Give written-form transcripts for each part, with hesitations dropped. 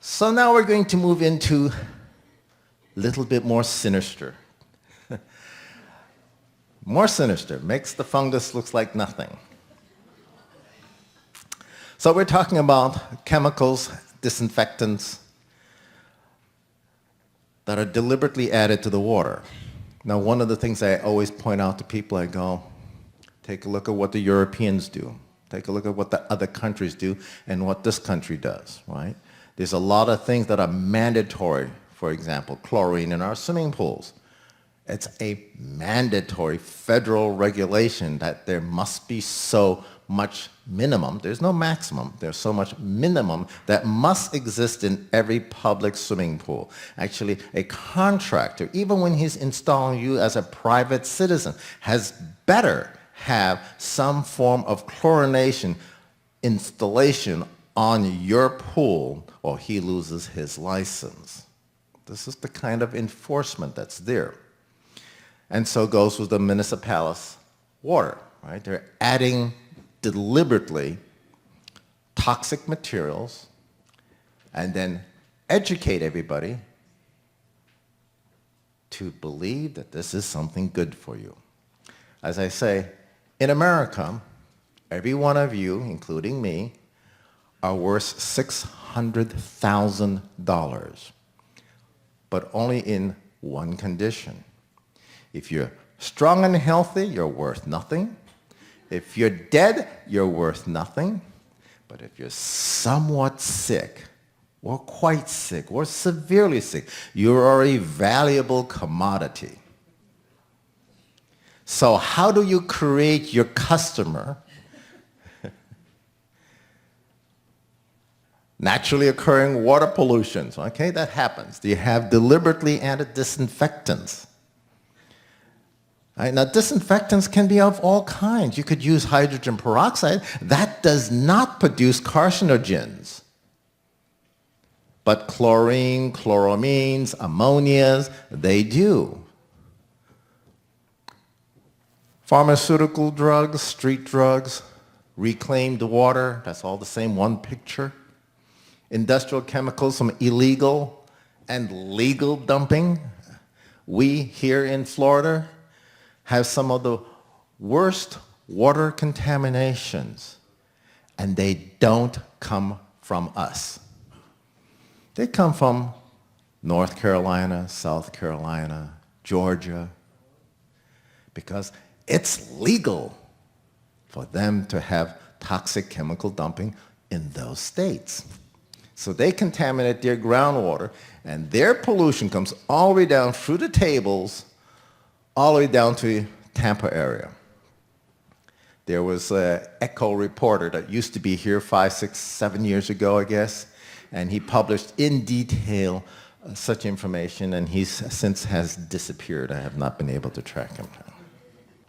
So now we're going to move into a little bit more sinister. More sinister, makes the fungus look like nothing. So we're talking about chemicals, disinfectants that are deliberately added to the water. Now, one of the things I always point out to people, I go, take a look at what the Europeans do. Take a look at what the other countries do and what this country does, right? There's a lot of things that are mandatory. For example, chlorine in our swimming pools. It's a mandatory federal regulation that there must be so much minimum. There's no maximum. There's so much minimum that must exist in every public swimming pool. Actually, a contractor, even when he's installing you as a private citizen, has better have some form of chlorination installation on your pool or he loses his license. This is the kind of enforcement that's there. And so goes with the municipalities' water, right? They're adding deliberately toxic materials and then educate everybody to believe that this is something good for you. As I say, in America, every one of you, including me, are worth $600,000, but only in one condition. If you're strong and healthy, you're worth nothing. If you're dead, you're worth nothing. But if you're somewhat sick, or quite sick, or severely sick, you are a valuable commodity. So how do you create your customer? Naturally occurring water pollution, okay, that happens. You have deliberately added disinfectants. Right, now, disinfectants can be of all kinds. You could use hydrogen peroxide. That does not produce carcinogens. But chlorine, chloramines, ammonias, they do. Pharmaceutical drugs, street drugs, reclaimed water, that's all the same, one picture. Industrial chemicals, some illegal and legal dumping. We here in Florida have some of the worst water contaminations, and they don't come from us. They come from North Carolina, South Carolina, Georgia, because it's legal for them to have toxic chemical dumping in those states. So they contaminate their groundwater, and their pollution comes all the way down through the tables, all the way down to Tampa area. There was an Echo reporter that used to be here 5, 6, 7 years ago, I guess, and he published in detail such information, and he since has disappeared. I have not been able to track him down.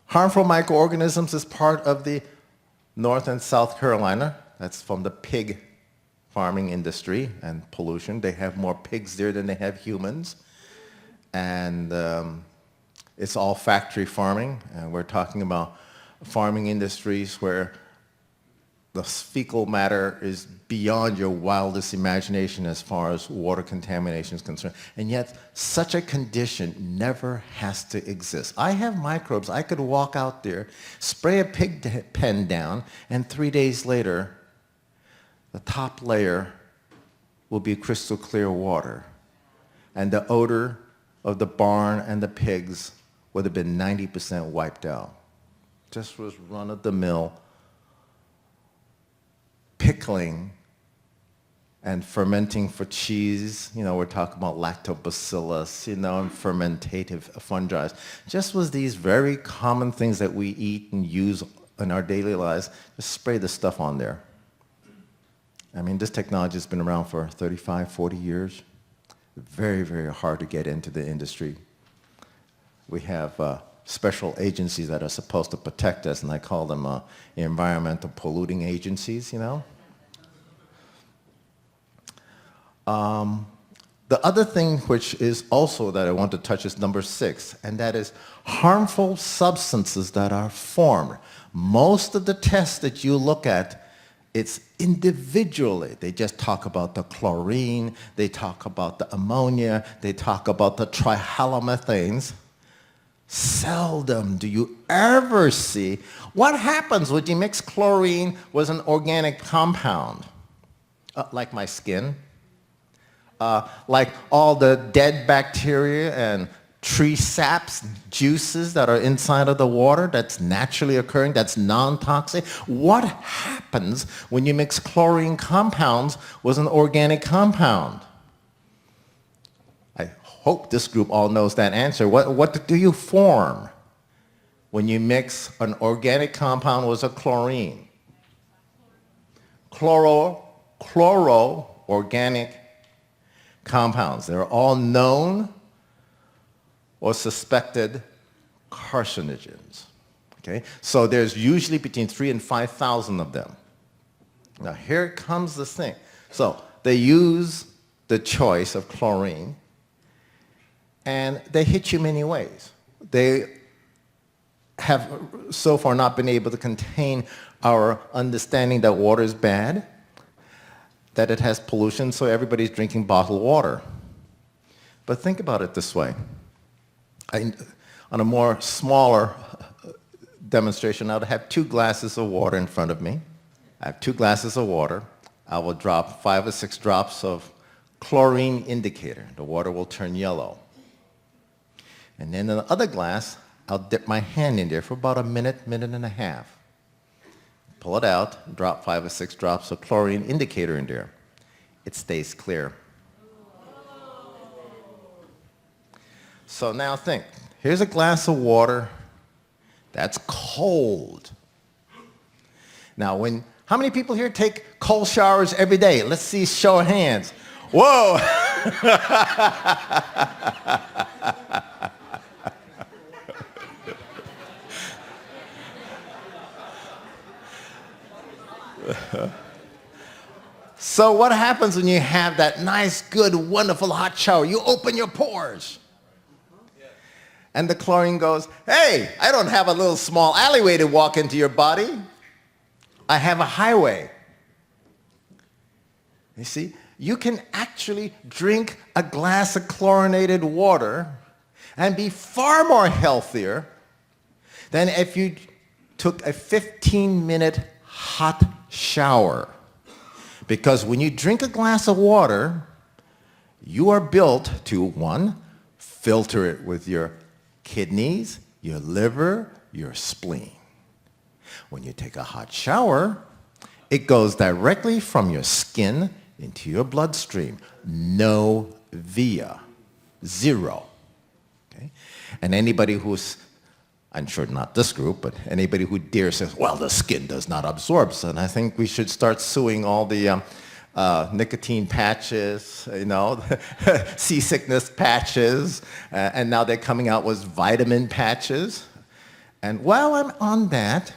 Harmful microorganisms is part of the North and South Carolina. That's from the pig farming industry and pollution. They have more pigs there than they have humans. And it's all factory farming. And we're talking about farming industries where the fecal matter is beyond your wildest imagination as far as water contamination is concerned. And yet, such a condition never has to exist. I have microbes. I could walk out there, spray a pig pen down, and 3 days later, the top layer will be crystal clear water. And the odor of the barn and the pigs would have been 90% wiped out. Just was run-of-the-mill pickling and fermenting for cheese. You know, we're talking about lactobacillus, you know, and fermentative fungi. Just was these very common things that we eat and use in our daily lives. Just spray this stuff on there. I mean, this technology has been around for 35, 40 years. Very, very hard to get into the industry. We have special agencies that are supposed to protect us, and I call them environmental polluting agencies, you know. The other thing which is also that I want to touch is number 6, and that is harmful substances that are formed. Most of the tests that you look at It's individually. They just talk about the chlorine, they talk about the ammonia, they talk about the trihalomethanes. Seldom do you ever see what happens when you mix chlorine with an organic compound, like my skin, like all the dead bacteria and tree saps, juices that are inside of the water that's naturally occurring, that's non-toxic. What happens when you mix chlorine compounds with an organic compound? I hope this group all knows that answer. What do you form when you mix an organic compound with a chlorine? Chloro-organic compounds. They're all known or suspected carcinogens. Okay? So there's usually between 3,000 and 5,000 of them. Now here comes the thing. So they use the choice of chlorine, and they hit you many ways. They have so far not been able to contain our understanding that water is bad, that it has pollution, so everybody's drinking bottled water. But think about it this way. On a more smaller demonstration, I would have 2 glasses of water in front of me. I have 2 glasses of water. I will drop 5 or 6 drops of chlorine indicator. The water will turn yellow. And then in the other glass, I'll dip my hand in there for about a minute, minute and a half. Pull it out, drop 5 or 6 drops of chlorine indicator in there. It stays clear. So now think, here's a glass of water that's cold. Now how many people here take cold showers every day? Let's see, show of hands. Whoa! So what happens when you have that nice, good, wonderful hot shower? You open your pores. And the chlorine goes, hey, I don't have a little small alleyway to walk into your body. I have a highway. You see, you can actually drink a glass of chlorinated water and be far more healthier than if you took a 15-minute hot shower. Because when you drink a glass of water, you are built to, 1, filter it with your kidneys, your liver, your spleen. When you take a hot shower, it goes directly from your skin into your bloodstream. No via. 0. Okay? And anybody who's, I'm sure not this group, but anybody who dares says, well, the skin does not absorb. So I think we should start suing all the nicotine patches, seasickness patches, and now they're coming out with vitamin patches. And while I'm on that,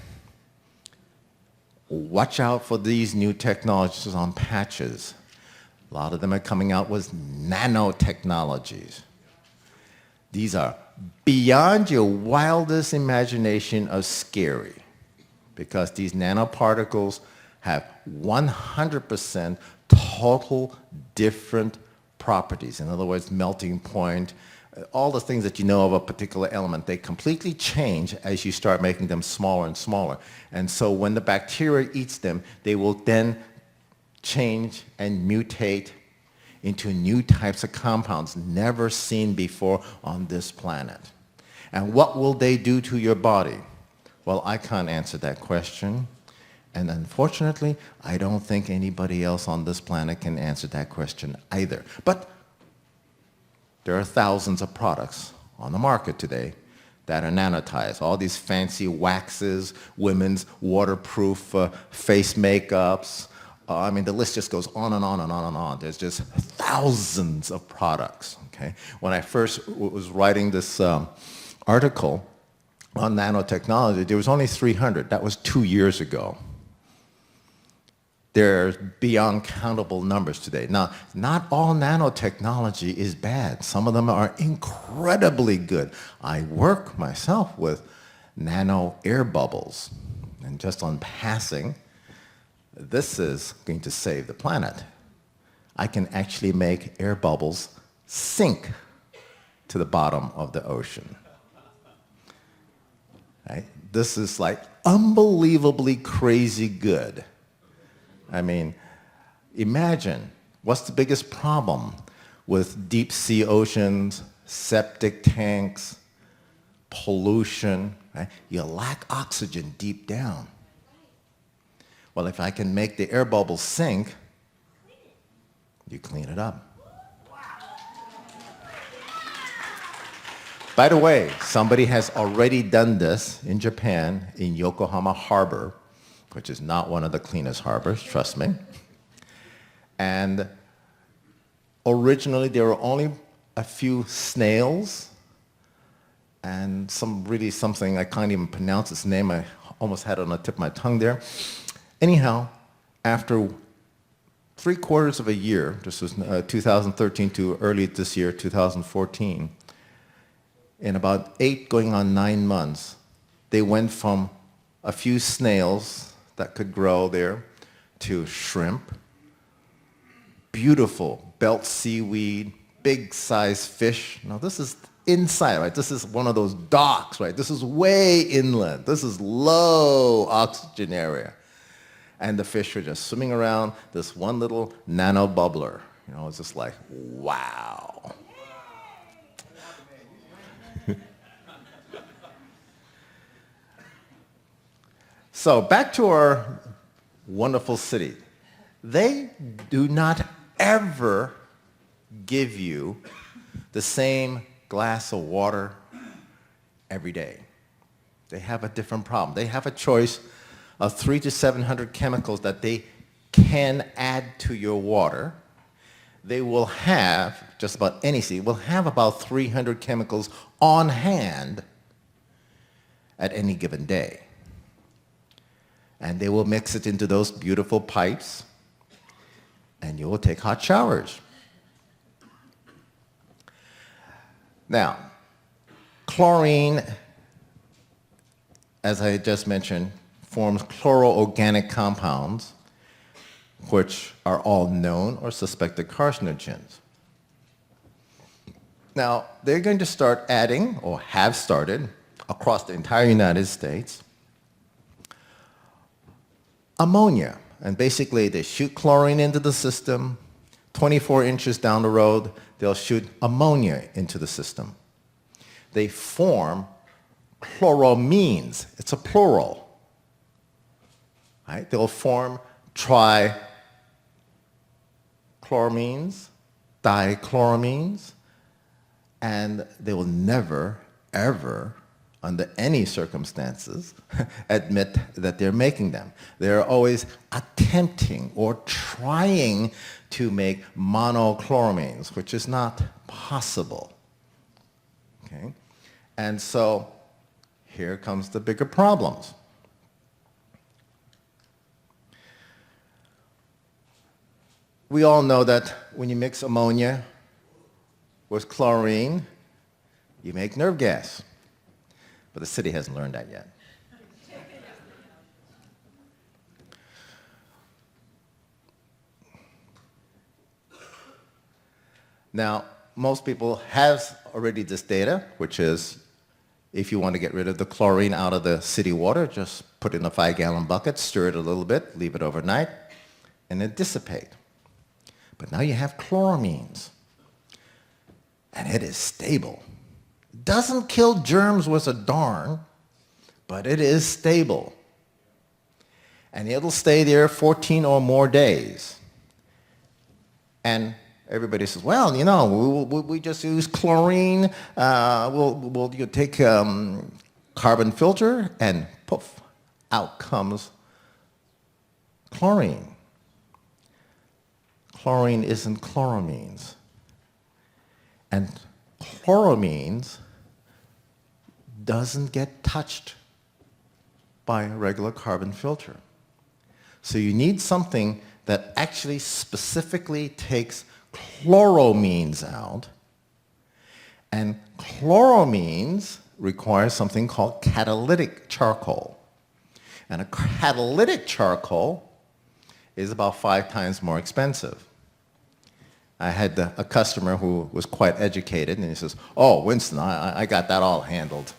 watch out for these new technologies on patches. A lot of them are coming out with nanotechnologies. These are beyond your wildest imagination of scary, because these nanoparticles have 100% total different properties. In other words, melting point, all the things that you know of a particular element, they completely change as you start making them smaller and smaller. And so when the bacteria eats them, they will then change and mutate into new types of compounds never seen before on this planet. And what will they do to your body? Well, I can't answer that question. And unfortunately, I don't think anybody else on this planet can answer that question either. But there are thousands of products on the market today that are nanotized. All these fancy waxes, women's waterproof face makeups. The list just goes on and on and on and on. There's just thousands of products. Okay? When I first was writing this article on nanotechnology, there was only 300. That was 2 years ago. There's beyond countable numbers today. Now, not all nanotechnology is bad. Some of them are incredibly good. I work myself with nano air bubbles. And just on passing, this is going to save the planet. I can actually make air bubbles sink to the bottom of the ocean. Right? This is like unbelievably crazy good. I mean, imagine what's the biggest problem with deep sea oceans, septic tanks, pollution, right? You lack oxygen deep down. Well, if I can make the air bubbles sink, you clean it up. By the way, somebody has already done this in Japan, in Yokohama Harbor, which is not one of the cleanest harbors, trust me. And originally, there were only a few snails and something, I can't even pronounce its name. I almost had it on the tip of my tongue there. Anyhow, after 3/4 of a year, this was 2013 to early this year, 2014, in about 8 going on 9 months, they went from a few snails that could grow there to shrimp, beautiful belt seaweed, big size fish. Now this is inside, right? This is one of those docks, right? This is way inland. This is low oxygen area. And the fish were just swimming around this one little nano bubbler. You know, it's just like, wow. So back to our wonderful city. They do not ever give you the same glass of water every day. They have a different problem. They have a choice of 300 to 700 chemicals that they can add to your water. They will have, just about any city, will have about 300 chemicals on hand at any given day. And they will mix it into those beautiful pipes, and you will take hot showers. Now, chlorine, as I just mentioned, forms chloroorganic compounds, which are all known or suspected carcinogens. Now, they're going to start adding, or have started, across the entire United States, ammonia. And basically, they shoot chlorine into the system. 24 inches down the road, they'll shoot ammonia into the system. They form chloramines. It's a plural. Right? They'll form trichloramines, dichloramines, and they will never, ever, under any circumstances, admit that they're making them. They're always attempting or trying to make monochloramines, which is not possible. Okay? And so here comes the bigger problems. We all know that when you mix ammonia with chlorine, you make nerve gas. But the city hasn't learned that yet. Now, most people have already this data, which is if you want to get rid of the chlorine out of the city water, just put it in a 5-gallon bucket, stir it a little bit, leave it overnight, and it dissipate. But now you have chloramines, and it is stable. Doesn't kill germs worth a darn, but it is stable. And it'll stay there 14 or more days. And everybody says, well, you know, we just use chlorine. We'll take carbon filter, and poof, out comes chlorine. Chlorine isn't chloramines. And chloramines doesn't get touched by a regular carbon filter. So you need something that actually specifically takes chloramines out. And chloramines require something called catalytic charcoal. And a catalytic charcoal is about 5 times more expensive. I had a customer who was quite educated, and he says, "Oh, Winston, I got that all handled.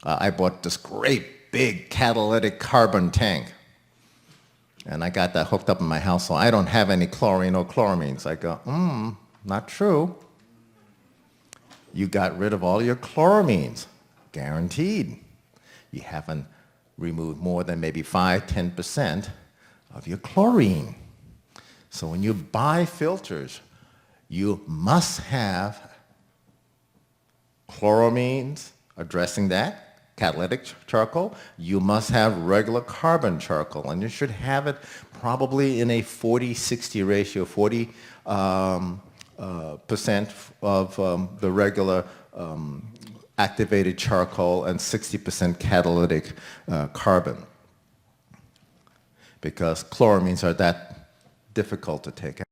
I bought this great big catalytic carbon tank, and I got that hooked up in my house, so I don't have any chlorine or chloramines." I go, not true. You got rid of all your chloramines, guaranteed. You haven't removed more than maybe 5–10% of your chlorine. So when you buy filters, you must have chloramines addressing that, catalytic charcoal. You must have regular carbon charcoal, and you should have it probably in a 40-60 ratio, 40% of the regular activated charcoal and 60% catalytic carbon, because chloramines are that difficult to take out.